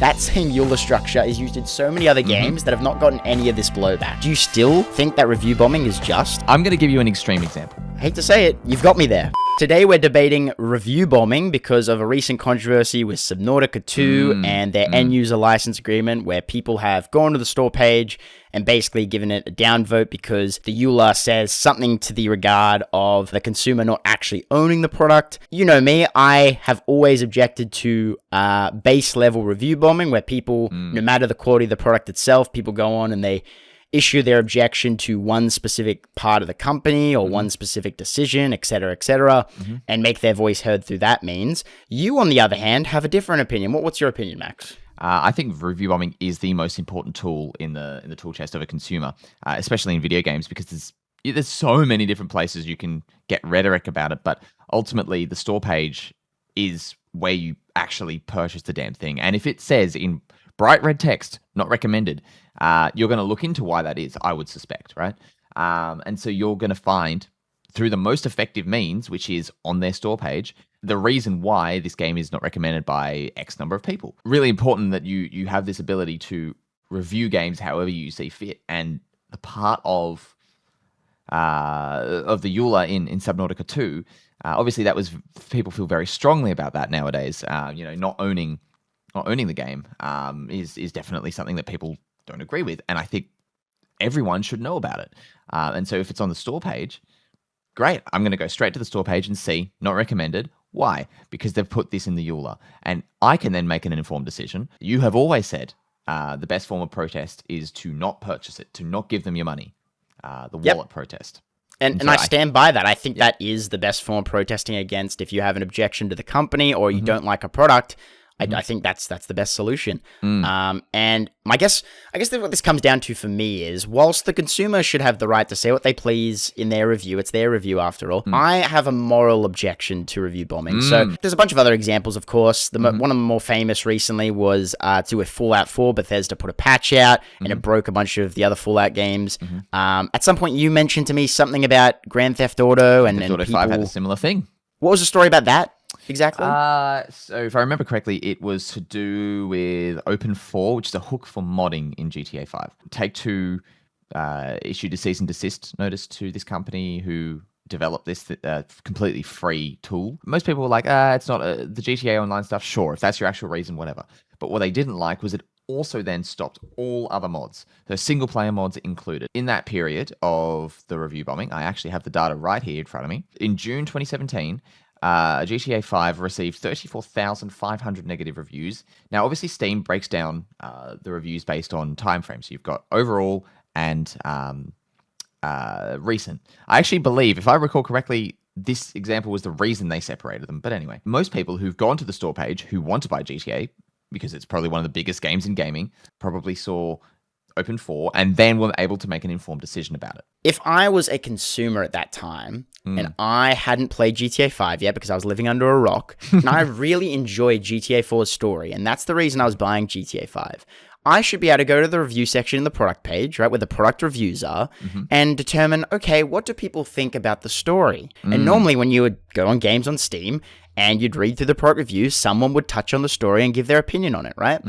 That same EULA structure is used in so many other games that have not gotten any of this blowback. Do you still think that review bombing is just? I'm going to give you an extreme example. I hate to say it, you've got me there. Today we're debating review bombing because of a recent controversy with Subnautica 2 and their end-user license agreement, where people have gone to the store page and basically given it a downvote because the EULA says something to the regard of the consumer not actually owning the product. You know me, I have always objected to base level review bombing, where people, no matter the quality of the product itself, people go on and they issue their objection to one specific part of the company or one specific decision, etc., and make their voice heard through that means. You, on the other hand, have a different opinion. What's your opinion, Max? I think review bombing is the most important tool in the tool chest of a consumer, especially in video games, because there's so many different places you can get rhetoric about it, but ultimately the store page is where you actually purchase the damn thing. And if it says in bright red text, not recommended, you're going to look into why that is, I would suspect, right? And so you're going to find, through the most effective means, which is on their store page, the reason why this game is not recommended by X number of people. Really important that you have this ability to review games however you see fit. And the part of the EULA in Subnautica 2, obviously that was, people feel very strongly about that nowadays. Not owning the game is definitely something that people don't agree with, and I think everyone should know about it. And so if it's on the store page, great. I'm going to go straight to the store page and see not recommended. Why? Because they've put this in the EULA, and I can then make an informed decision. You have always said the best form of protest is to not purchase it, to not give them your money. The wallet protest. And I stand by that. I think that is the best form of protesting against. If you have an objection to the company or you don't like a product, I think that's the best solution. And I guess that what this comes down to for me is, whilst the consumer should have the right to say what they please in their review, it's their review after all, I have a moral objection to review bombing. So there's a bunch of other examples, of course. One of the more famous recently was to do with Fallout 4. Bethesda put a patch out and it broke a bunch of the other Fallout games. At some point you mentioned to me something about Grand Theft Auto and Theft Auto people... 5 had a similar thing. What was the story about that? Exactly. So if I remember correctly, it was to do with Open 4, which is a hook for modding in GTA 5. Take-Two issued a cease and desist notice to this company who developed this completely free tool. Most people were like, it's not the GTA Online stuff. Sure, if that's your actual reason, whatever. But what they didn't like was it also then stopped all other mods, so single-player mods included. In that period of the review bombing, I actually have the data right here in front of me. In June 2017, GTA 5 received 34,500 negative reviews. Now, obviously, Steam breaks down the reviews based on time frames. So you've got overall and recent. I actually believe, if I recall correctly, this example was the reason they separated them. But anyway, most people who've gone to the store page who want to buy GTA, because it's probably one of the biggest games in gaming, probably saw Open 4 and then were able to make an informed decision about it. If I was a consumer at that time and I hadn't played GTA 5 yet because I was living under a rock, and I really enjoyed GTA 4's story, and that's the reason I was buying GTA 5, I should be able to go to the review section in the product page, right, where the product reviews are, and determine, okay, what do people think about the story? And normally when you would go on games on Steam and you'd read through the product reviews, someone would touch on the story and give their opinion on it, right?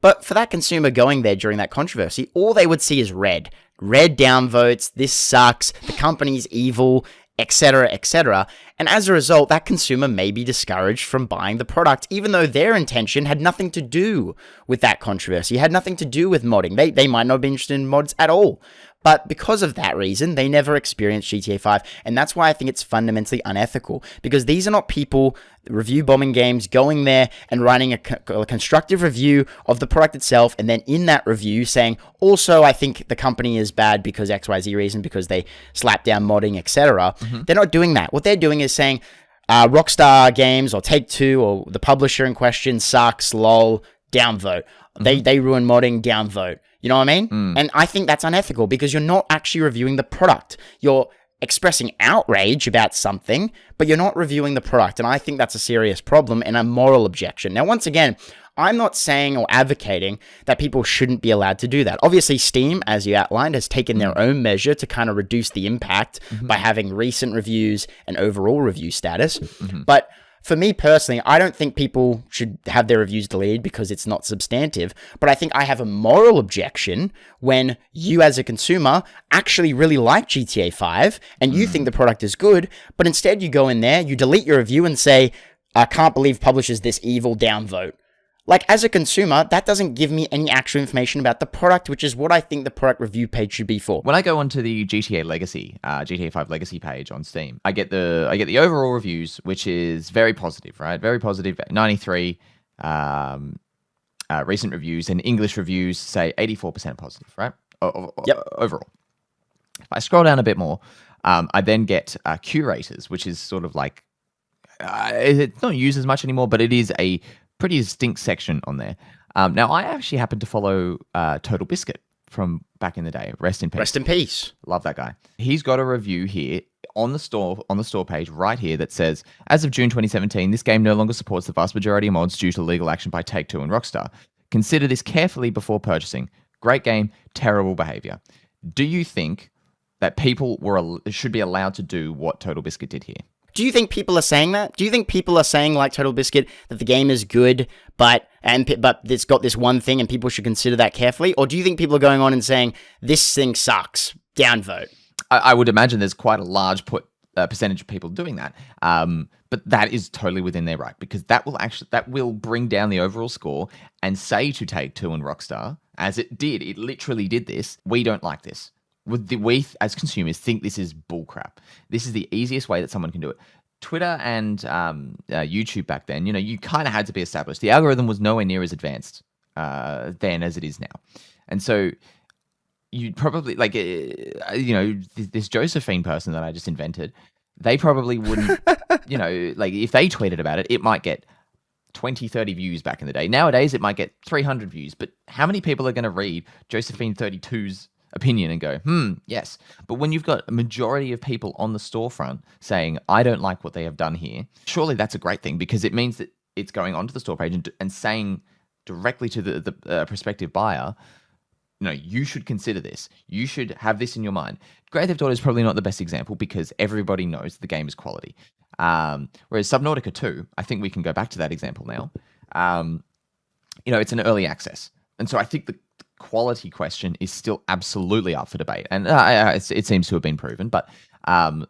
But for that consumer going there during that controversy, all they would see is red downvotes, this sucks, the company's evil, etc., etc. And as a result, that consumer may be discouraged from buying the product, even though their intention had nothing to do with that controversy, had nothing to do with modding. They might not be interested in mods at all. But because of that reason, they never experienced GTA 5. And that's why I think it's fundamentally unethical, because these are not people review bombing games, going there and writing a constructive review of the product itself, and then in that review saying, also, I think the company is bad because XYZ reason, because they slap down modding, etc. They're not doing that. What they're doing is saying, Rockstar Games or Take-Two or the publisher in question sucks, lol, downvote. They ruin modding, downvote. You know what I mean? And I think that's unethical because you're not actually reviewing the product. You're expressing outrage about something, but you're not reviewing the product. And I think that's a serious problem and a moral objection. Now, once again, I'm not saying or advocating that people shouldn't be allowed to do that. Obviously, Steam, as you outlined, has taken their own measure to kind of reduce the impact by having recent reviews and overall review status. But for me personally, I don't think people should have their reviews deleted because it's not substantive, but I think I have a moral objection when you as a consumer actually really like GTA 5 and you think the product is good, but instead you go in there, you delete your review and say, I can't believe publishers this evil, downvote. Like, as a consumer, that doesn't give me any actual information about the product, which is what I think the product review page should be for. When I go onto the GTA 5 Legacy page on Steam, I get the overall reviews, which is very positive, right? Very positive, 93 recent reviews, and English reviews say 84% positive, right? Yep. Overall. If I scroll down a bit more, I then get curators, which is sort of like, it's not used as much anymore, but it is a pretty distinct section on there. Now, I actually happen to follow Total Biscuit from back in the day. Rest in peace. Rest in peace. Love that guy. He's got a review here on the store page right here that says, as of June 2017, this game no longer supports the vast majority of mods due to legal action by Take-Two and Rockstar. Consider this carefully before purchasing. Great game, terrible behavior. Do you think that people should be allowed to do what Total Biscuit did here? Do you think people are saying that? Do you think people are saying, like Total Biscuit, that the game is good, but it's got this one thing and people should consider that carefully? Or do you think people are going on and saying, this thing sucks, downvote? I would imagine there's quite a large percentage of people doing that. But that is totally within their right, because that will bring down the overall score and say to Take-Two and Rockstar, as it literally did this, we don't like this. We, as consumers, think this is bullcrap. This is the easiest way that someone can do it. Twitter and YouTube back then, you kind of had to be established. The algorithm was nowhere near as advanced then as it is now. And so you'd probably, this Josephine person that I just invented, they probably wouldn't, if they tweeted about it, it might get 20, 30 views back in the day. Nowadays, it might get 300 views. But how many people are going to read Josephine 32's opinion and go, yes. But when you've got a majority of people on the storefront saying, I don't like what they have done here, surely that's a great thing, because it means that it's going onto the store page and saying directly to the prospective buyer, you should consider this. You should have this in your mind. Grand Theft Auto is probably not the best example because everybody knows the game is quality. Whereas Subnautica 2, I think we can go back to that example now. It's an early access. And so I think the quality question is still absolutely up for debate. And it seems to have been proven. But I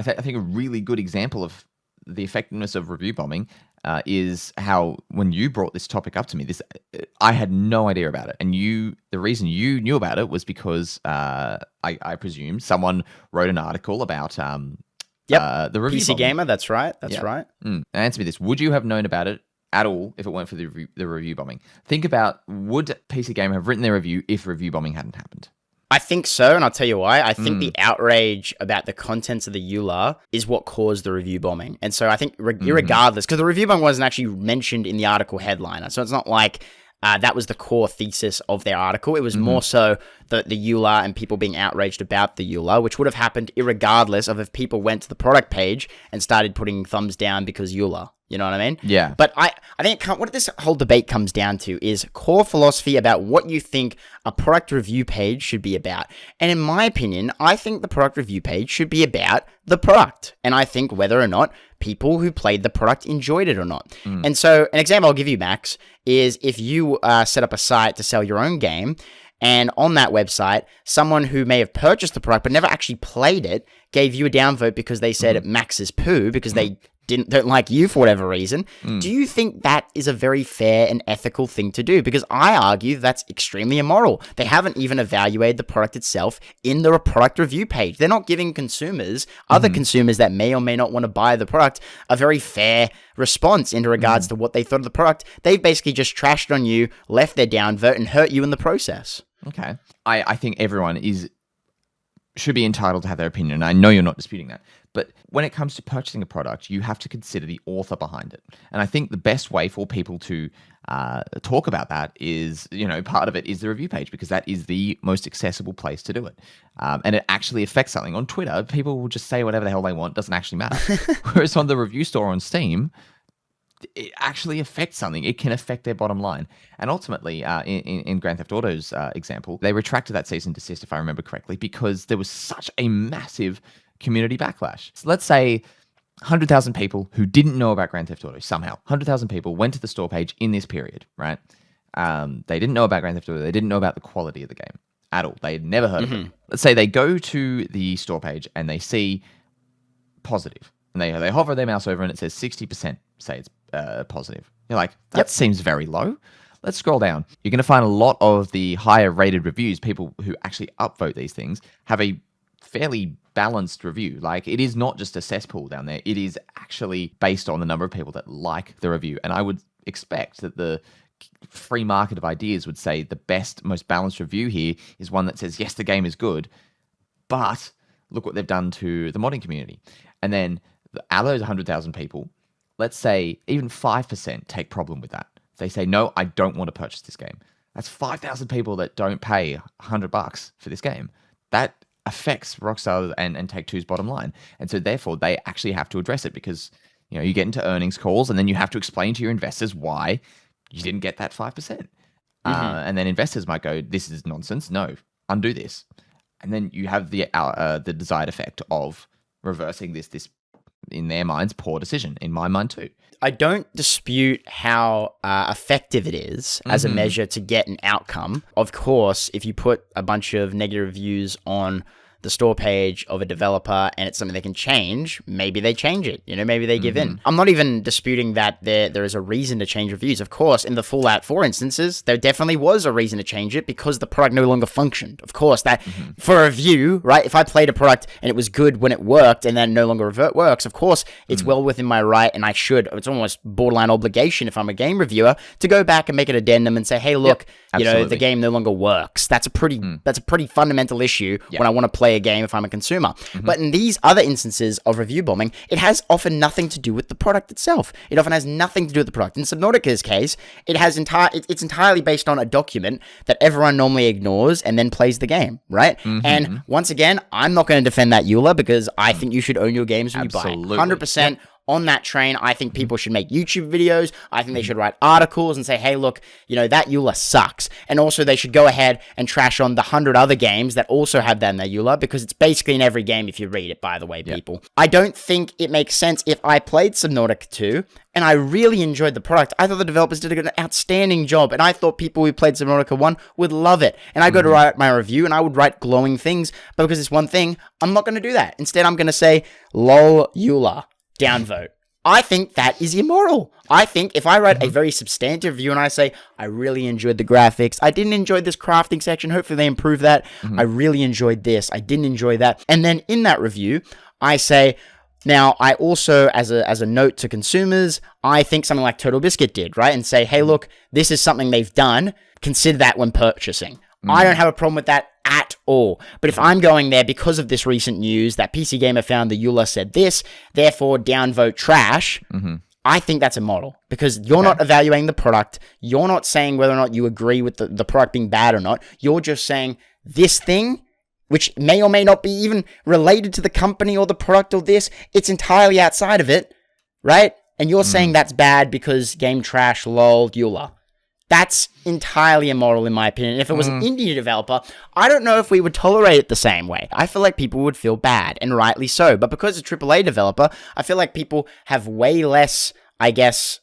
think a really good example of the effectiveness of review bombing is how, when you brought this topic up to me, I had no idea about it. And the reason you knew about it was because I presume someone wrote an article about the review PC bombing. Gamer, that's right. That's right. Answer me this. Would you have known about it at all if it weren't for the review bombing? Think about, would PC Gamer have written their review if review bombing hadn't happened? I think so, and I'll tell you why. I think the outrage about the contents of the EULA is what caused the review bombing. And so I think regardless, because the review bombing wasn't actually mentioned in the article headliner, so it's not like that was the core thesis of their article. It was more so the EULA and people being outraged about the EULA, which would have happened irregardless of if people went to the product page and started putting thumbs down because EULA. You know what I mean? Yeah. But I think what this whole debate comes down to is core philosophy about what you think a product review page should be about. And in my opinion, I think the product review page should be about the product. And I think whether or not people who played the product enjoyed it or not. And so an example I'll give you, Max, is if you set up a site to sell your own game, and on that website, someone who may have purchased the product but never actually played it gave you a downvote because they said Max is poo, because they don't like you for whatever reason. Do you think that is a very fair and ethical thing to do? Because I argue that's extremely immoral. They haven't even evaluated the product itself in the product review page. They're not giving consumers, other consumers that may or may not want to buy the product, a very fair response in regards to what they thought of the product. They've basically just trashed on you, left their downvote, and hurt you in the process. Okay. I think everyone should be entitled to have their opinion, and I know you're not disputing that. But when it comes to purchasing a product, you have to consider the author behind it. And I think the best way for people to talk about that is, part of it is the review page, because that is the most accessible place to do it. And it actually affects something. On Twitter, people will just say whatever the hell they want, doesn't actually matter. Whereas on the review store on Steam, it actually affects something. It can affect their bottom line. And ultimately, in Grand Theft Auto's example, they retracted that cease and desist, if I remember correctly, because there was such a massive community backlash. So let's say 100,000 people who didn't know about Grand Theft Auto somehow. 100,000 people went to the store page in this period, right? They didn't know about Grand Theft Auto. They didn't know about the quality of the game at all. They had never heard of it. Let's say they go to the store page and they see positive. And they hover their mouse over and it says 60% say it's positive. You're like, that seems very low. Let's scroll down. You're going to find a lot of the higher rated reviews, people who actually upvote these things, have a fairly balanced review. Like, it is not just a cesspool down there. It is actually based on the number of people that like the review. And I would expect that the free market of ideas would say the best, most balanced review here is one that says, yes, the game is good, but look what they've done to the modding community. And then out of those 100,000 people, let's say even 5% take problem with that. They say, no, I don't want to purchase this game. That's 5,000 people that don't pay $100 for this game. That affects Rockstar and Take-Two's bottom line. And so therefore they actually have to address it, because, you know, you get into earnings calls and then you have to explain to your investors why you didn't get that 5%. And then investors might go, this is nonsense. No, undo this. And then you have the desired effect of reversing this in their minds, poor decision. In my mind too. I don't dispute how effective it is as a measure to get an outcome. Of course, if you put a bunch of negative reviews on the store page of a developer and it's something they can change, maybe they change it. You know, maybe they give in. I'm not even disputing that there is a reason to change reviews. Of course, in the Fallout 4 instances, there definitely was a reason to change it because the product no longer functioned. Of course, that for a review, right? If I played a product and it was good when it worked and then no longer works, of course, it's well within my right and I should. It's almost borderline obligation if I'm a game reviewer to go back and make an addendum and say, hey, look, you know, the game no longer works. That's a pretty fundamental issue when I want to play a game if I'm a consumer. But in these other instances of review bombing, it has often nothing to do with the product itself. It often has nothing to do with the product. In Subnautica's case, it's entirely based on a document that everyone normally ignores and then plays the game, right? And once again, I'm not going to defend that EULA because I think you should own your games when you buy it. 100%. On that train, I think people should make YouTube videos. I think they should write articles and say, hey, look, you know, that EULA sucks. And also they should go ahead and trash on the 100 other games that also have that in their EULA, because it's basically in every game if you read it, by the way, people. I don't think it makes sense if I played Subnautica 2 and I really enjoyed the product. I thought the developers did an outstanding job, and I thought people who played Subnautica 1 would love it. And I go to write my review and I would write glowing things, but because it's one thing, I'm not going to do that. Instead, I'm going to say, lol, EULA. Downvote. I think that is immoral. I think if I write a very substantive review and I say, I really enjoyed the graphics, I didn't enjoy this crafting section, hopefully they improve that, I really enjoyed this, I didn't enjoy that, and then in that review, I say, now, I also, as a note to consumers, I think something like Total Biscuit did, right? And say, hey, look, this is something they've done, consider that when purchasing. I don't have a problem with that at all. But if I'm going there because of this recent news that PC Gamer found the EULA said this, therefore downvote trash, I think that's immoral, because you're not evaluating the product. You're not saying whether or not you agree with the product being bad or not. You're just saying this thing, which may or may not be even related to the company or the product or this, it's entirely outside of it, right? And you're saying that's bad because game trash, lol, EULA. That's entirely immoral in my opinion. If it was an indie developer, I don't know if we would tolerate it the same way. I feel like people would feel bad, and rightly so. But because it's a AAA developer, I feel like people have way less, I guess,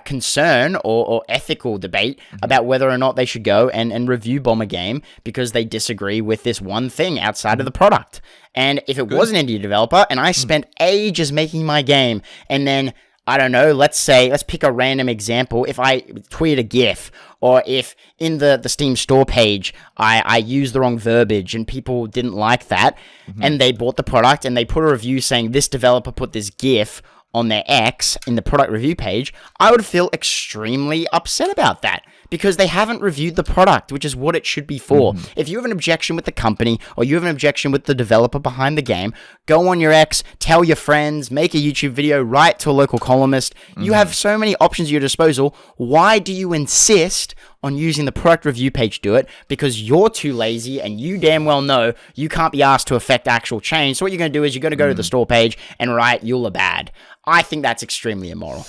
concern or ethical debate about whether or not they should go and review bomb a game because they disagree with this one thing outside of the product. And if it was an indie developer and I spent ages making my game, and then I don't know, let's pick a random example. If I tweet a GIF, or if in the Steam store page, I use the wrong verbiage and people didn't like that, and they bought the product and they put a review saying this developer put this GIF on their X in the product review page, I would feel extremely upset about that, because they haven't reviewed the product, which is what it should be for. If you have an objection with the company, or you have an objection with the developer behind the game, go on your X, tell your friends, make a YouTube video, write to a local columnist. You have so many options at your disposal. Why do you insist on using the product review page to do it? Because you're too lazy, and you damn well know you can't be asked to affect actual change. So what you're going to do is you're going to go to the store page and write EULA bad. I think that's extremely immoral.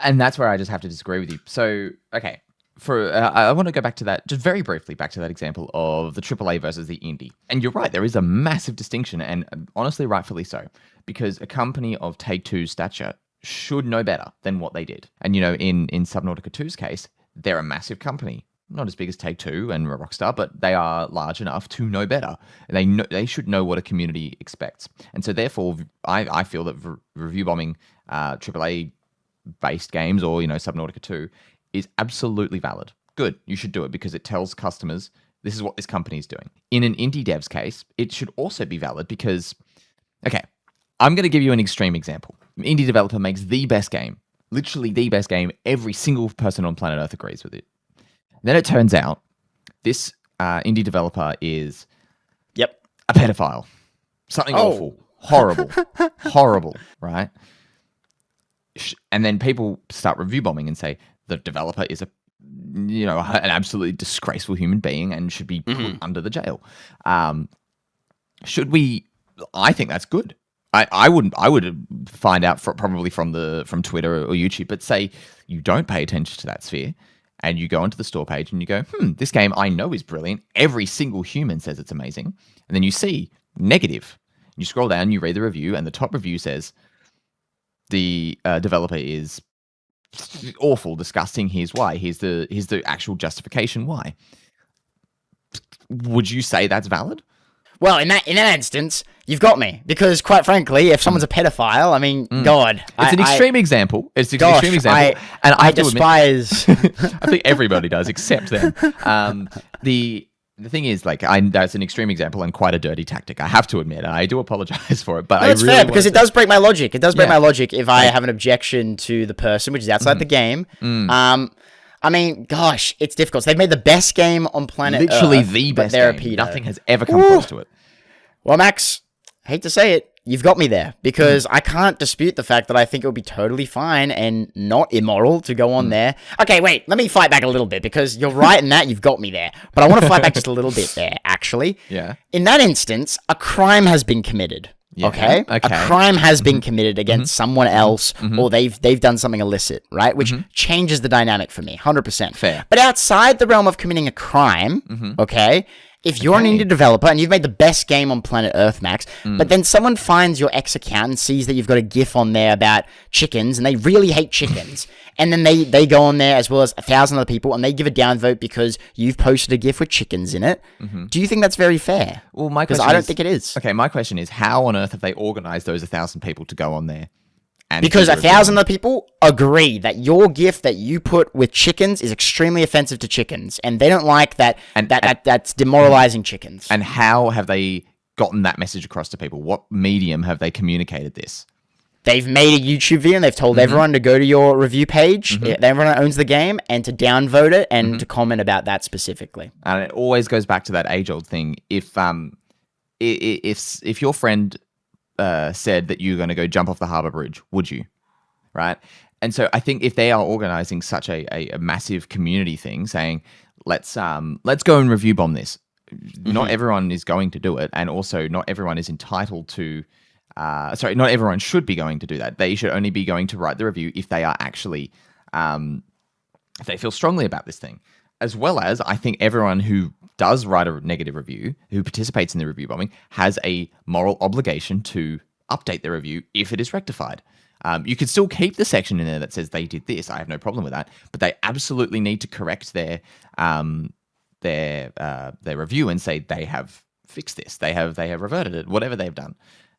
And that's where I just have to disagree with you. So, okay, I want to go back to that, just very briefly, back to that example of the AAA versus the indie. And you're right, there is a massive distinction, and honestly, rightfully so, because a company of Take-Two's stature should know better than what they did. And, in Subnautica 2's case, they're a massive company. Not as big as Take-Two and Rockstar, but they are large enough to know better. They should know what a community expects. And so therefore, I feel that review bombing AAA-based games or, Subnautica 2 is absolutely valid. Good, you should do it because it tells customers this is what this company is doing. In an indie dev's case, it should also be valid because, okay, I'm going to give you an extreme example. An indie developer makes the best game, literally the best game. Every single person on planet Earth agrees with it. Then it turns out this indie developer is a pedophile. Something awful, horrible, horrible, right? And then people start review bombing and say the developer is an absolutely disgraceful human being and should be put under the jail. Should we? I think that's good. I would find out probably from Twitter or YouTube, but say you don't pay attention to that sphere. And you go onto the store page and you go, this game I know is brilliant. Every single human says it's amazing. And then you see negative. You scroll down, you read the review, and the top review says the developer is awful, disgusting. Here's why. Here's the actual justification why. Would you say that's valid? Well, in that instance, you've got me. Because, quite frankly, if someone's a pedophile, I mean, God. It's an extreme example. It's an extreme example. And I despise... I think everybody does, except them. The thing is, that's an extreme example and quite a dirty tactic. I have to admit. I do apologize for it. But no, it's fair, because it does break my logic. It does break my logic if I have an objection to the person, which is outside the game. I mean, gosh, it's difficult. So they've made the best game on planet Earth. Literally the best game. Nothing has ever come close to it. Well, Max, I hate to say it, you've got me there. Because I can't dispute the fact that I think it would be totally fine and not immoral to go on there. Okay, wait, let me fight back a little bit, because you're right in that, you've got me there. But I want to fight back just a little bit there, actually. Yeah. In that instance, a crime has been committed. Yeah. Okay? A crime has been committed against someone else, or they've done something illicit, right? Which changes the dynamic for me, 100%. Fair. But outside the realm of committing a crime, okay, if you're an indie developer and you've made the best game on planet Earth, Max, but then someone finds your X account and sees that you've got a GIF on there about chickens, and they really hate chickens, and then they go on there as well as 1,000 other people, and they give a downvote because you've posted a GIF with chickens in it. Do you think that's very fair? Well, my question because I don't think it is. Okay, my question is, how on earth have they organized those 1,000 people to go on there? Because 1,000 other people agree that your GIF that you put with chickens is extremely offensive to chickens, and they don't like that. That's demoralizing chickens. And how have they gotten that message across to people? What medium have they communicated this? They've made a YouTube video and they've told everyone to go to your review page, everyone that owns the game, and to downvote it and to comment about that specifically. And it always goes back to that age-old thing. If your friend said that you're going to go jump off the harbour bridge, would you? Right? And so I think if they are organising such a massive community thing, saying let's go and review bomb this, not everyone is going to do it, and also not everyone is entitled to. Not everyone should be going to do that. They should only be going to write the review if they are actually, if they feel strongly about this thing. As well as, I think everyone who does write a negative review, who participates in the review bombing, has a moral obligation to update the review if it is rectified. You could still keep the section in there that says they did this. I have no problem with that. But they absolutely need to correct their review and say they have fixed this. They have reverted it, whatever they've done.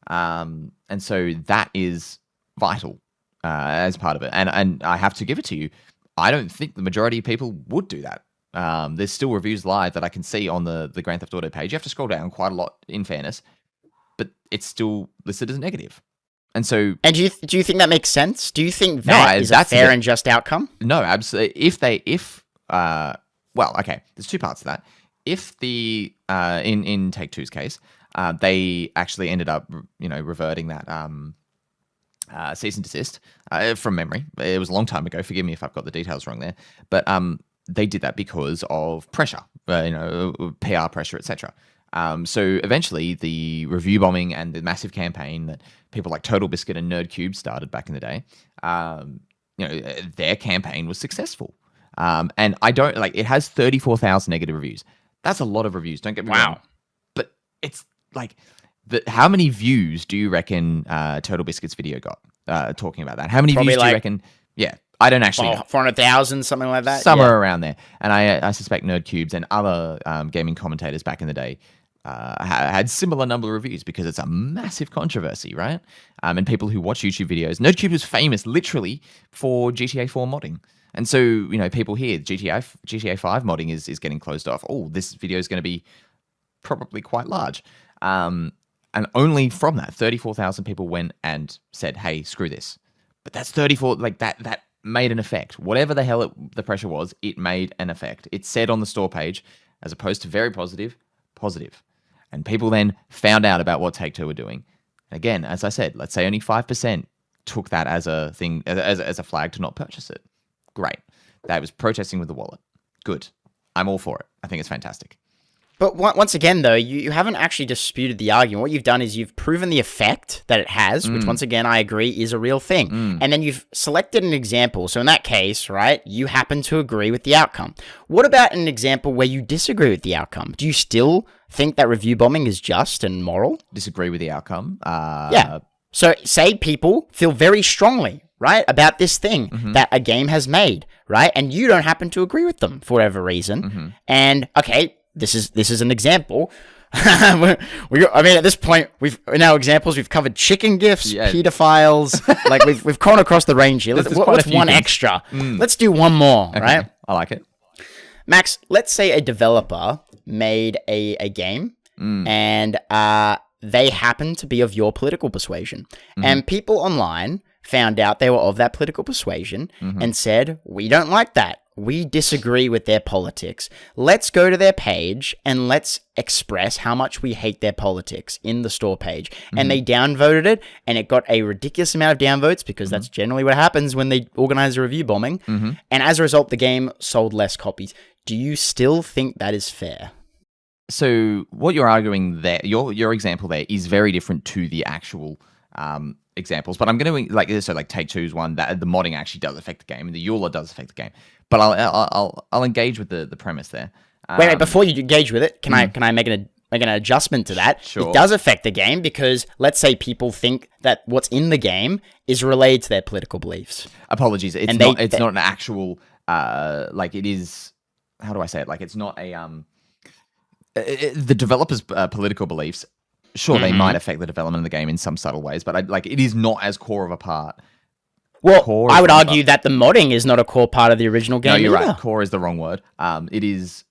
And so that is vital as part of it. And I have to give it to you. I don't think the majority of people would do that. There's still reviews live that I can see on the Grand Theft Auto page. You have to scroll down quite a lot, in fairness, but it's still listed as negative. And so, and do you think that makes sense? Do you think that is a fair and just outcome? No, absolutely. Well, okay, there's two parts to that. If the in Take-Two's case, they actually ended up, reverting that cease and desist from memory. It was a long time ago. Forgive me if I've got the details wrong there. But they did that because of pressure, PR pressure, etc. So eventually, the review bombing and the massive campaign that people like Total Biscuit and Nerd Cube started back in the day, their campaign was successful. And I don't like it has 34,000 negative reviews. That's a lot of reviews. Don't get me wrong. But it's like, how many views do you reckon Turtle Biscuit's video got talking about that? How many views do you reckon? Yeah, I don't actually know. 400,000, something like that? Somewhere around there. And I suspect Nerdcubes and other gaming commentators back in the day had similar number of reviews because it's a massive controversy, right? And people who watch YouTube videos. Nerdcubes was famous literally for GTA 4 modding. And so, you know, people hear GTA 5 modding is getting closed off. Oh, this video is going to be probably quite large. And only from that, 34,000 people went and said, hey, screw this. But that's 34, like that made an effect. Whatever the hell the pressure was, it made an effect. It said on the store page, as opposed to very positive, positive. And people then found out about what Take-Two were doing. Again, as I said, let's say only 5% took that as a thing, as a flag to not purchase it. Great. That was protesting with the wallet. Good. I'm all for it. I think it's fantastic. But once again, though, you haven't actually disputed the argument. What you've done is you've proven the effect that it has, which once again, I agree is a real thing. And then you've selected an example. So in that case, right, you happen to agree with the outcome. What about an example where you disagree with the outcome? Do you still think that review bombing is just and moral? Disagree with the outcome? Yeah. So say people feel very strongly, right, about this thing that a game has made, right? And you don't happen to agree with them for whatever reason. And, okay, this is an example. I mean, at this point, in our examples, we've covered chicken gifts, pedophiles. Like we've gone across the range here. What's one extra? Let's do one more, right? I like it. Max, let's say a developer made a game and they happen to be of your political persuasion. And people online found out they were of that political persuasion and said, we don't like that. We disagree with their politics. Let's go to their page and let's express how much we hate their politics in the store page. And they downvoted it, and it got a ridiculous amount of downvotes because that's generally what happens when they organize a review bombing. And as a result, the game sold less copies. Do you still think that is fair? So what you're arguing there, your example there is very different to the actual examples, but I'm going to like Take-Two's one that the modding actually does affect the game, and the EULA does affect the game. But I'll engage with the premise there. Wait, before you engage with it, can I make an adjustment to that? Sure. It does affect the game because let's say people think that what's in the game is related to their political beliefs. Apologies, it's not an actual like it is. How do I say it? Like it's not a the developer's political beliefs. Sure, they might affect the development of the game in some subtle ways, but it is not as core of a part. Well, I would argue that the modding is not a core part of the original game. No, you're either. right. Core is the wrong word. It is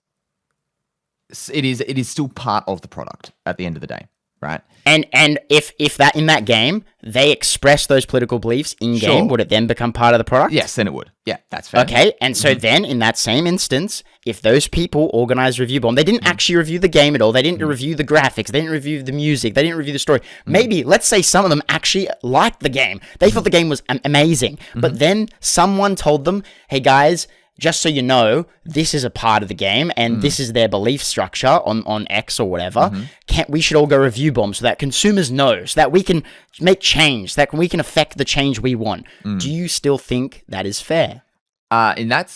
still part of the product at the end of the day, right? And if that in that game they express those political beliefs in game, would it then become part of the product? Yes, then it would. Yeah, that's fair. Okay, and so then in that same instance, if those people organized review bomb, they didn't actually review the game at all. They didn't review the graphics. They didn't review the music. They didn't review the story. Maybe, let's say some of them actually liked the game. They thought the game was amazing. But then someone told them, hey guys, just so you know, this is a part of the game and this is their belief structure on X or whatever. We should all go review bomb so that consumers know, so that we can make change, so that we can affect the change we want. Do you still think that is fair? In that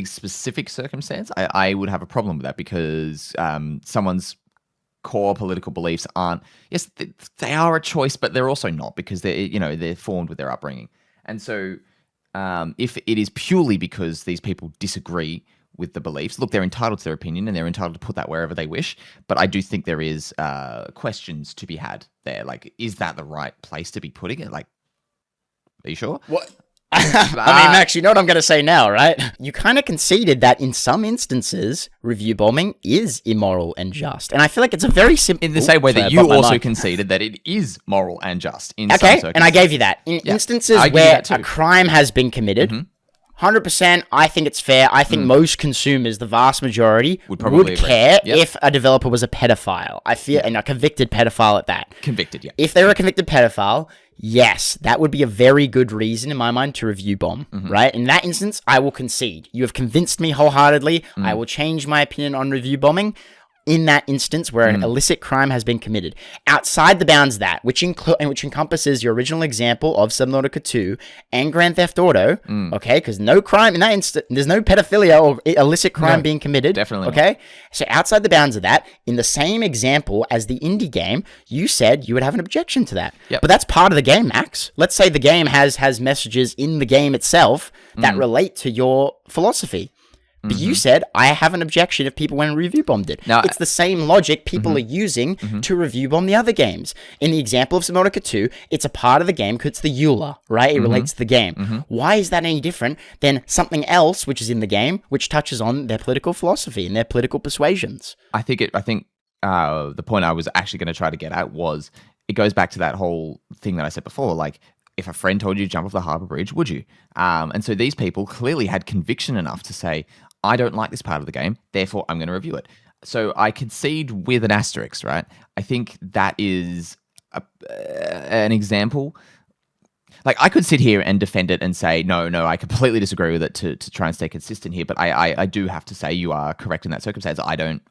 specific circumstance, I would have a problem with that because someone's core political beliefs aren't. Yes, they are a choice, but they're also not because they're formed with their upbringing. And so, if it is purely because these people disagree with the beliefs, look, they're entitled to their opinion and they're entitled to put that wherever they wish. But I do think there is questions to be had there. Like, is that the right place to be putting it? Like, are you sure? What? I mean, Max, you know what I'm going to say now, right? You kind of conceded that in some instances, review bombing is immoral and just. And I feel like it's a very simple... In the same way that you also conceded that it is moral and just in some circumstances. And I gave you that. In instances where a crime has been committed, 100%, I think it's fair. I think most consumers, the vast majority, would care if a developer was a pedophile. I feel, and a convicted pedophile at that. Convicted, yeah. If they were a convicted pedophile... Yes, that would be a very good reason in my mind to review bomb, right? In that instance, I will concede. You have convinced me wholeheartedly. I will change my opinion on review bombing. in that instance where an illicit crime has been committed. Outside the bounds of that, which encompasses your original example of Subnautica 2 and Grand Theft Auto, okay, because no crime in that instance, there's no pedophilia or illicit crime being committed. Definitely okay? Not. So outside the bounds of that, in the same example as the indie game, you said you would have an objection to that. Yep. But that's part of the game, Max. Let's say the game has messages in the game itself that relate to your philosophy. But you said, I have an objection if people went and review bombed it. Now, it's the same logic people are using to review bomb the other games. In the example of Subnautica 2, it's a part of the game because it's the EULA, right? It relates to the game. Why is that any different than something else which is in the game, which touches on their political philosophy and their political persuasions? I think the point I was actually going to try to get at was, it goes back to that whole thing that I said before, like, if a friend told you to jump off the harbour bridge, would you? And so these people clearly had conviction enough to say, I don't like this part of the game, therefore I'm going to review it. So I concede with an asterisk, right? I think that is an example. Like, I could sit here and defend it and say, no, I completely disagree with it to try and stay consistent here. But I do have to say you are correct in that circumstance. I don't,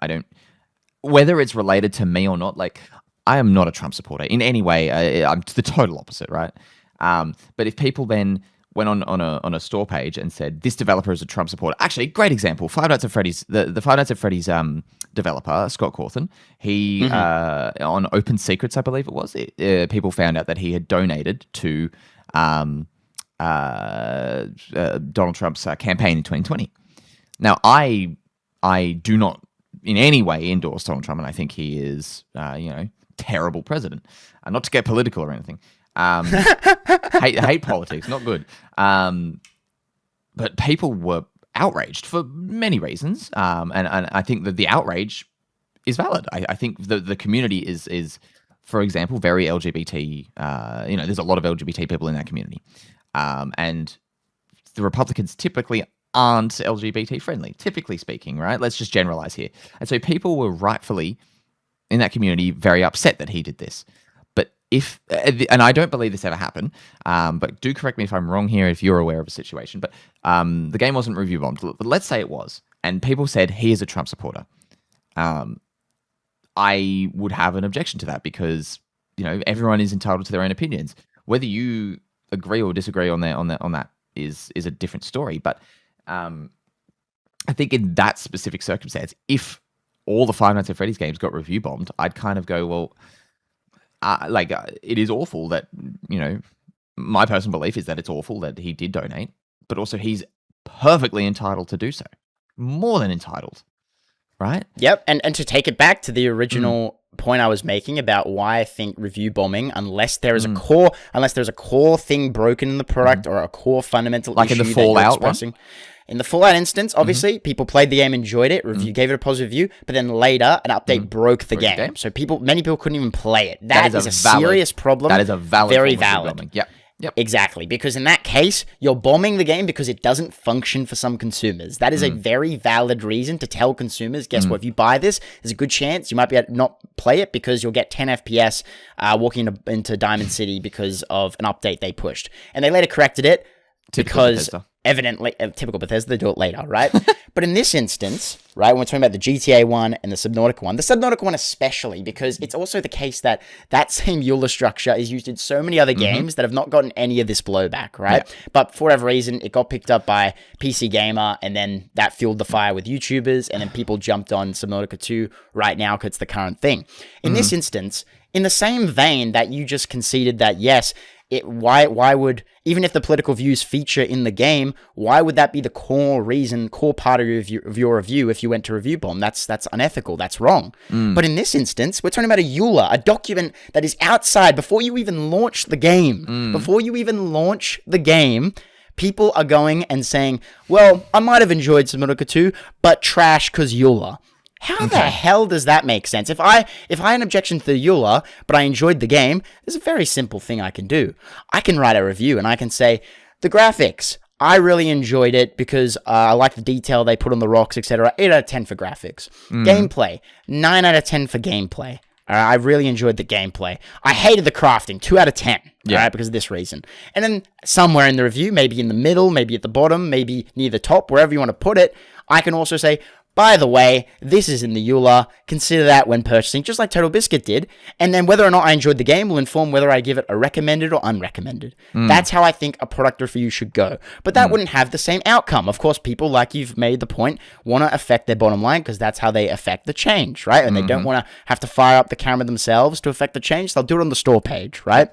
whether it's related to me or not, like, I am not a Trump supporter in any way. I'm the total opposite, right? But if people then went on a store page and said, this developer is a Trump supporter. Actually, great example. Five Nights at Freddy's, the Five Nights at Freddy's developer, Scott Cawthon, he, on Open Secrets, I believe it was, people found out that he had donated to Donald Trump's campaign in 2020. Now, I do not in any way endorse Donald Trump, and I think he is, terrible president. Not to get political or anything. Hate politics, not good. But people were outraged for many reasons, and I think that the outrage is valid. I think the community is, for example, very LGBT. There's a lot of LGBT people in that community, and the Republicans typically aren't LGBT friendly, typically speaking, right? Let's just generalize here. And so people were rightfully in that community very upset that he did this. And I don't believe this ever happened, but do correct me if I'm wrong here if you're aware of a situation, but the game wasn't review bombed. But let's say it was, and people said he is a Trump supporter. I would have an objection to that because, everyone is entitled to their own opinions. Whether you agree or disagree on that is a different story. But I think in that specific circumstance, if all the Five Nights at Freddy's games got review bombed, I'd kind of go, well, it is awful that, my personal belief is that it's awful that he did donate, but also he's perfectly entitled to do so. More than entitled, right? Yep, and to take it back to the original point I was making about why I think review bombing, unless there is a core thing broken in the product or a core fundamental like issue in the Fallout one? In the Fallout instance, obviously, people played the game, enjoyed it, gave it a positive review, but then later, an update broke the game. So many people couldn't even play it. That is a serious problem. That is a valid very form of valid. Bombing. Yep. Exactly, because in that case, you're bombing the game because it doesn't function for some consumers. That is a very valid reason to tell consumers, guess what, if you buy this, there's a good chance you might be able to not play it because you'll get 10 FPS walking into Diamond City because of an update they pushed. And they later corrected it because... Evidently, typical Bethesda, they do it later, right? But in this instance, right, when we're talking about the GTA one and the Subnautica one especially, because it's also the case that same EULA structure is used in so many other games that have not gotten any of this blowback, right? Yeah. But for whatever reason, it got picked up by PC Gamer, and then that fueled the fire with YouTubers, and then people jumped on Subnautica 2 right now because it's the current thing. In this instance, in the same vein that you just conceded that, yes, why would, even if the political views feature in the game, why would that be the core part of your review if you went to review bomb? That's unethical. That's wrong. But in this instance, we're talking about a EULA, a document that is outside before you even launch the game. Before you even launch the game, people are going and saying, well, I might have enjoyed Subnautica 2, but trash because EULA. How the hell does that make sense? If I had an objection to the EULA, but I enjoyed the game, there's a very simple thing I can do. I can write a review and I can say, the graphics, I really enjoyed it because I like the detail they put on the rocks, etc. 8 out of 10 for graphics. Gameplay, 9 out of 10 for gameplay. All right, I really enjoyed the gameplay. I hated the crafting, 2 out of 10, all right, because of this reason. And then somewhere in the review, maybe in the middle, maybe at the bottom, maybe near the top, wherever you want to put it, I can also say, by the way, this is in the EULA, consider that when purchasing, just like Total Biscuit did, and then whether or not I enjoyed the game will inform whether I give it a recommended or unrecommended. That's how I think a product review should go. But that wouldn't have the same outcome. Of course, people, like you've made the point, want to affect their bottom line because that's how they affect the change, right? And they don't want to have to fire up the camera themselves to affect the change. They'll do it on the store page, right?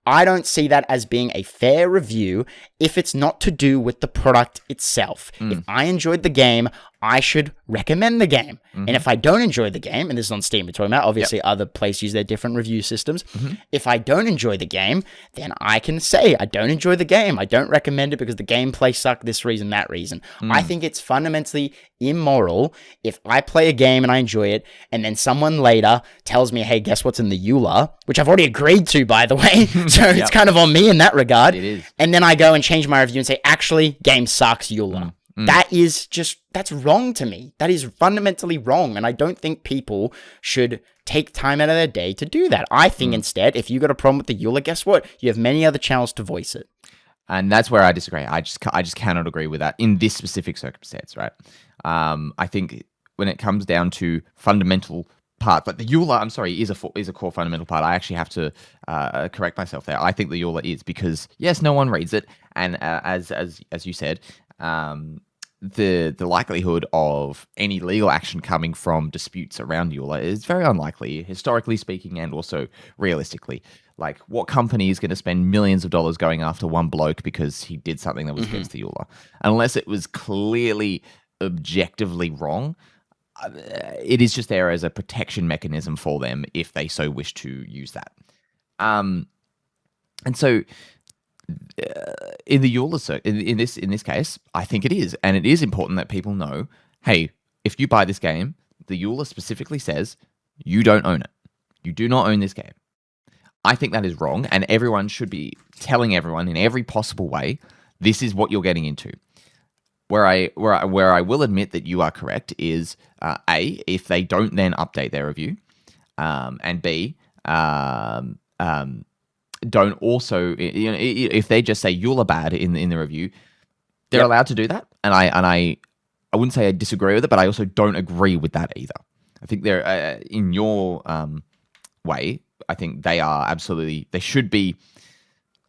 I don't see that as being a fair review if it's not to do with the product itself. If I enjoyed the game, I should recommend the game. And if I don't enjoy the game, and this is on Steam we're talking about, obviously other places use their different review systems. If I don't enjoy the game, then I can say, I don't enjoy the game. I don't recommend it because the gameplay sucked, this reason, that reason. I think it's fundamentally immoral if I play a game and I enjoy it, and then someone later tells me, hey, guess what's in the EULA, which I've already agreed to, by the way. So it's kind of on me in that regard. It is. And then I go and change my review and say, actually, game sucks, EULA. That is that's wrong to me. That is fundamentally wrong. And I don't think people should take time out of their day to do that. I think instead, if you got a problem with the EULA, guess what? You have many other channels to voice it. And that's where I disagree. I just cannot agree with that in this specific circumstance, right? I think when it comes down to fundamental part, but the EULA, I'm sorry, is a core fundamental part. I actually have to correct myself there. I think the EULA is because, yes, no one reads it. And as you said, the likelihood of any legal action coming from disputes around EULA is very unlikely, historically speaking, and also realistically. Like, what company is going to spend millions of dollars going after one bloke because he did something that was against the EULA? Unless it was clearly objectively wrong, it is just there as a protection mechanism for them if they so wish to use that. And so in the EULA, in this case, I think it is, and it is important that people know, hey, if you buy this game, the EULA specifically says you don't own it. You do not own this game. I think that is wrong, and everyone should be telling everyone in every possible way, this is what you're getting into. Where I will admit that you are correct is A, if they don't then update their review, and B, don't also, if they just say EULA bad in the review, they're allowed to do that, and I wouldn't say I disagree with it, but I also don't agree with that either. I think they're in your way. I think they should be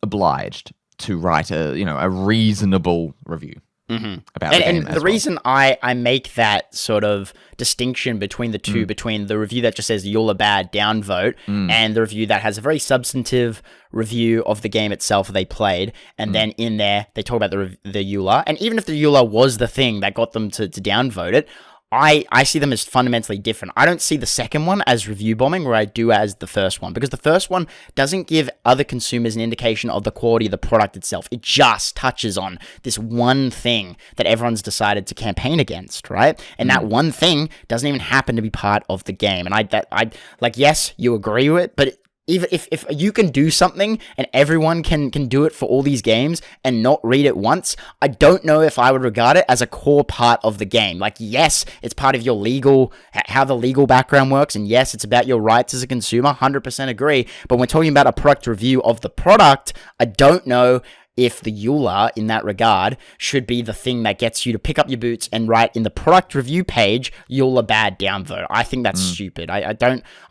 obliged to write a reasonable review. About and the reason I make that sort of distinction between the two, between the review that just says EULA bad, downvote, and the review that has a very substantive review of the game itself they played, and then in there they talk about the EULA, and even if the EULA was the thing that got them to downvote it, I see them as fundamentally different. I don't see the second one as review bombing where I do as the first one, because the first one doesn't give other consumers an indication of the quality of the product itself. It just touches on this one thing that everyone's decided to campaign against, right? And that one thing doesn't even happen to be part of the game. And I yes, you agree with it, but even if you can do something and everyone can do it for all these games and not read it once, I don't know if I would regard it as a core part of the game. Like, yes, it's part of your how the legal background works, and yes, it's about your rights as a consumer, 100% agree, but when we're talking about a product review of the product, I don't know if the EULA, in that regard, should be the thing that gets you to pick up your boots and write in the product review page, EULA bad, downvote. I think that's stupid. I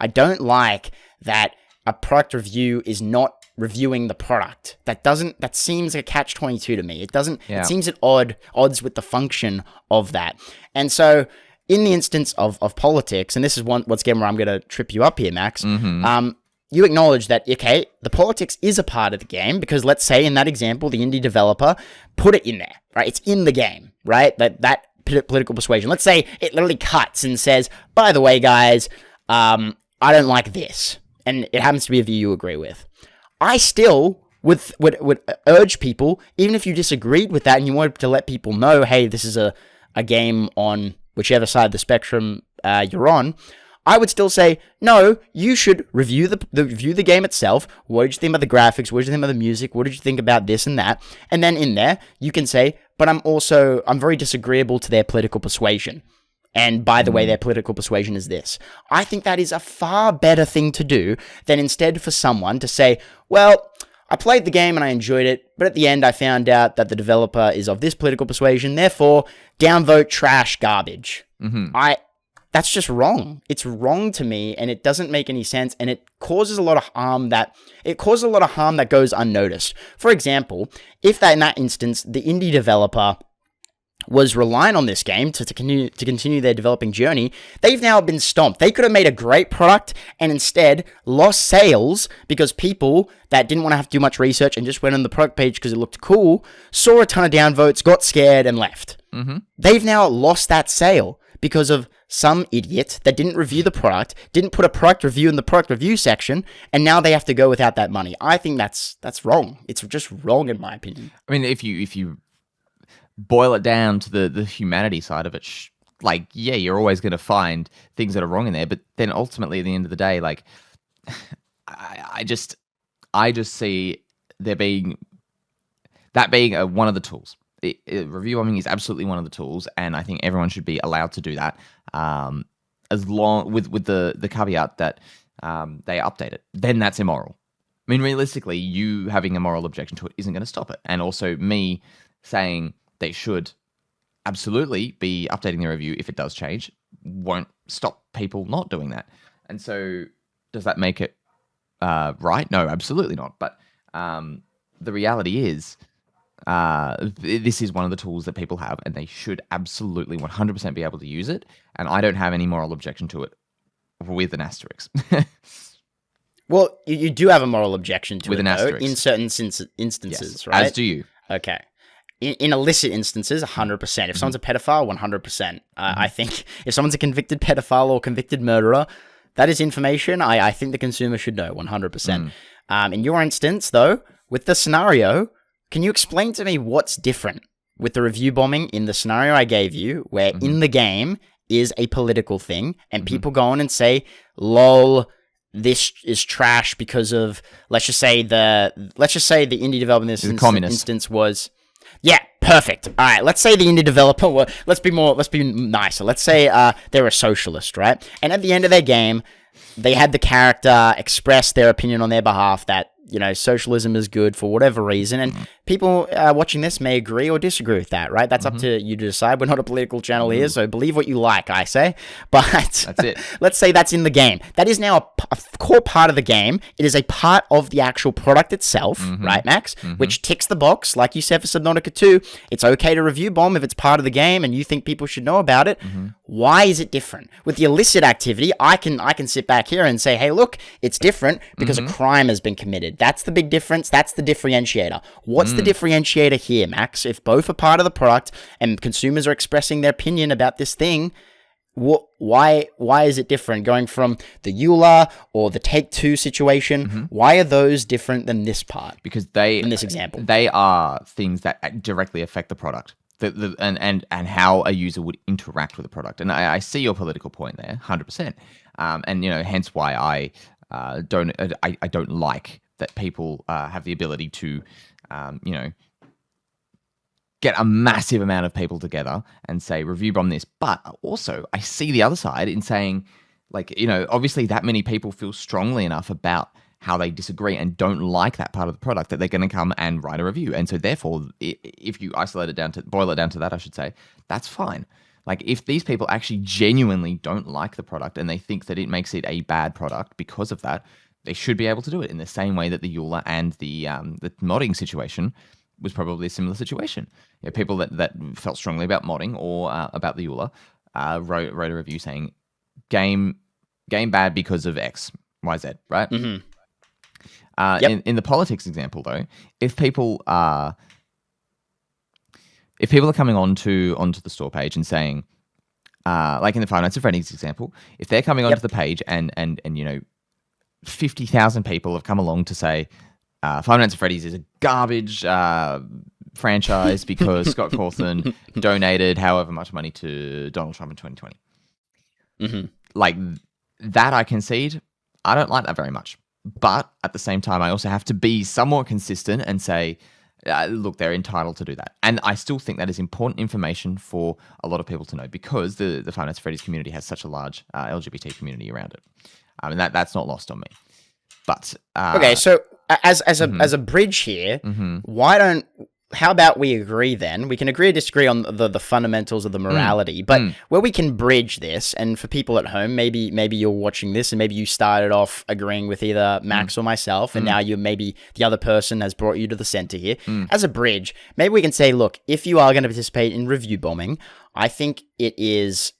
don't like that a product review is not reviewing the product. That seems like a catch-22 to me. It seems at odds with the function of that. And so in the instance of politics, and this is once again where I'm going to trip you up here, Max, you acknowledge that, okay, the politics is a part of the game, because let's say in that example, the indie developer put it in there, right? It's in the game, right? That political persuasion. Let's say it literally cuts and says, by the way, guys, I don't like this. And it happens to be a view you agree with. I still would urge people, even if you disagreed with that and you wanted to let people know, hey, this is a game on whichever side of the spectrum you're on, I would still say, no, you should review the game itself. What did you think about the graphics? What did you think about the music? What did you think about this and that? And then in there, you can say, but I'm very disagreeable to their political persuasion. And by the way, their political persuasion is this. I think that is a far better thing to do than instead for someone to say, well, I played the game and I enjoyed it, but at the end I found out that the developer is of this political persuasion, therefore, downvote, trash, garbage. That's just wrong. It's wrong to me, and it doesn't make any sense, and it causes a lot of harm that goes unnoticed. For example, if that in that instance the indie developer was relying on this game to continue their developing journey, they've now been stomped. They could have made a great product and instead lost sales because people that didn't want to have to do much research and just went on the product page because it looked cool, saw a ton of downvotes, got scared, and left. They've now lost that sale because of some idiot that didn't review the product, didn't put a product review in the product review section, and now they have to go without that money. I think that's wrong. It's just wrong in my opinion. I mean, if you boil it down to the humanity side of it, like, yeah, you're always going to find things that are wrong in there, but then ultimately at the end of the day, like, I just see there being one of the tools. Review bombing is absolutely one of the tools, and I think everyone should be allowed to do that, as long with the caveat that they update it. Then that's immoral. I mean, realistically, you having a moral objection to it isn't going to stop it, and also me saying they should absolutely be updating the review if it does change won't stop people not doing that. And so, does that make it right? No, absolutely not. But the reality is, this is one of the tools that people have, and they should absolutely 100% be able to use it. And I don't have any moral objection to it, with an asterisk. Well, you do have a moral objection to with it, an though, asterisk. in certain instances, Yes, right? as do you. Okay. In illicit instances, 100%. If someone's a pedophile, 100%. I think if someone's a convicted pedophile or convicted murderer, that is information I think the consumer should know, 100%. In your instance, though, with the scenario, can you explain to me what's different with the review bombing in the scenario I gave you, where in the game is a political thing, and people go on and say, lol, this is trash because of, let's just say the indie developer in this instance was... Yeah, perfect. All right, let's say the indie developer, let's be nicer. Let's say they're a socialist, right? And at the end of their game, they had the character express their opinion on their behalf that, you know, socialism is good for whatever reason. And people watching this may agree or disagree with that, right? That's up to you to decide. We're not a political channel here, so believe what you like, I say. But that's it. Let's say that's in the game. That is now a core part of the game. It is a part of the actual product itself, right, Max? Which ticks the box, like you said for Subnautica 2. It's okay to review bomb if it's part of the game and you think people should know about it. Why is it different? With the illicit activity, I can sit back here and say, hey, look, it's different because a crime has been committed. That's the big difference. That's the differentiator. What's the differentiator here, Max? If both are part of the product and consumers are expressing their opinion about this thing, why is it different? Going from the EULA or the Take-Two situation, why are those different than this part? Because in this example, they are things that directly affect the product. And how a user would interact with the product. And I see your political point there, 100%. And, you know, hence why I don't like that people have the ability to, you know, get a massive amount of people together and say, review bomb this. But also, I see the other side in saying, like, you know, obviously that many people feel strongly enough about how they disagree and don't like that part of the product that they're going to come and write a review. And so therefore, if you boil it down to that, I should say, that's fine. Like, if these people actually genuinely don't like the product and they think that it makes it a bad product because of that, they should be able to do it in the same way that the EULA and the modding situation was probably a similar situation. You know, people that felt strongly about modding or about the EULA wrote a review saying, game bad because of X, Y, Z, right? In the politics example, though, if people are coming onto the store page and saying, like in the Five Nights at Freddy's example, if they're coming onto the page and you know, 50,000 people have come along to say Five Nights at Freddy's is a garbage franchise because Scott Cawthon donated however much money to Donald Trump in 2020. Like, that I concede, I don't like that very much. But at the same time, I also have to be somewhat consistent and say, look, they're entitled to do that. And I still think that is important information for a lot of people to know because the Five Nights at Freddy's community has such a large LGBT community around it. And that's not lost on me. But okay, so as a bridge here, why don't how about we agree then? We can agree or disagree on the fundamentals of the morality, but where we can bridge this, and for people at home, maybe you're watching this and maybe you started off agreeing with either Max or myself, and now you maybe the other person has brought you to the center here. As a bridge, maybe we can say, look, if you are going to participate in review bombing, I think it is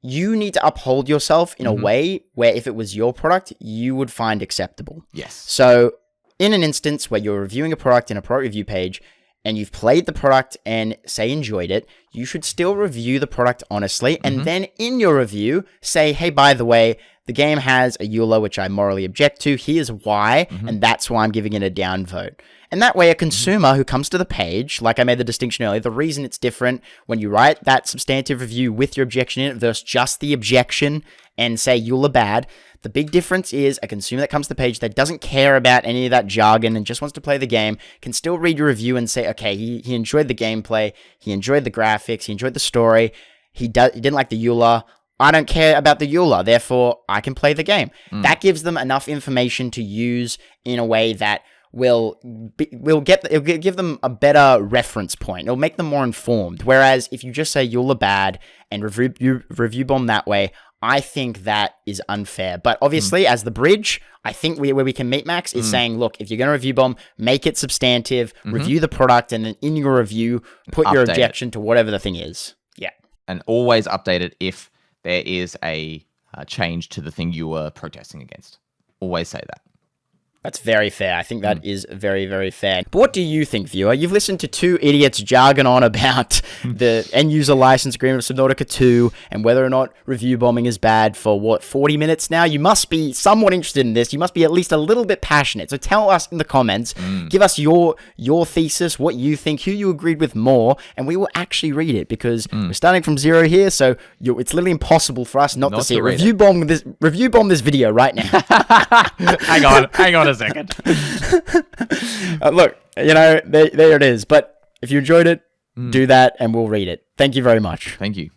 you need to uphold yourself in a way where if it was your product, you would find acceptable. Yes. So in an instance where you're reviewing a product in a product review page and you've played the product and say enjoyed it, you should still review the product honestly. And then in your review, say, hey, by the way, the game has a EULA, which I morally object to. Here's why. And that's why I'm giving it a down vote. And that way, a consumer who comes to the page, like I made the distinction earlier, the reason it's different when you write that substantive review with your objection in it versus just the objection and say EULA bad, the big difference is a consumer that comes to the page that doesn't care about any of that jargon and just wants to play the game can still read your review and say, okay, he enjoyed the gameplay, he enjoyed the graphics, he enjoyed the story, he didn't like the EULA. I don't care about the EULA, therefore I can play the game. That gives them enough information to use in a way that will give them a better reference point. It'll make them more informed. Whereas if you just say EULA bad and review bomb that way, I think that is unfair. But obviously, as the bridge, I think where we can meet, Max, is saying, look, if you're going to review bomb, make it substantive, review the product, and then in your review, put your objection to whatever the thing is. Yeah. And always update it if there is a change to the thing you were protesting against. Always say that. That's very fair. I think that is very, very fair. But what do you think, viewer? You've listened to two idiots jargon on about the end-user license agreement of Subnautica 2 and whether or not review bombing is bad for, 40 minutes now? You must be somewhat interested in this. You must be at least a little bit passionate. So tell us in the comments. Give us your thesis, what you think, who you agreed with more, and we will actually read it because we're starting from zero here, so it's literally impossible for us not to see it. Review bomb this video right now. Hang on a second. Look, there it is. But if you enjoyed it, do that and we'll read it. Thank you very much. Thank you.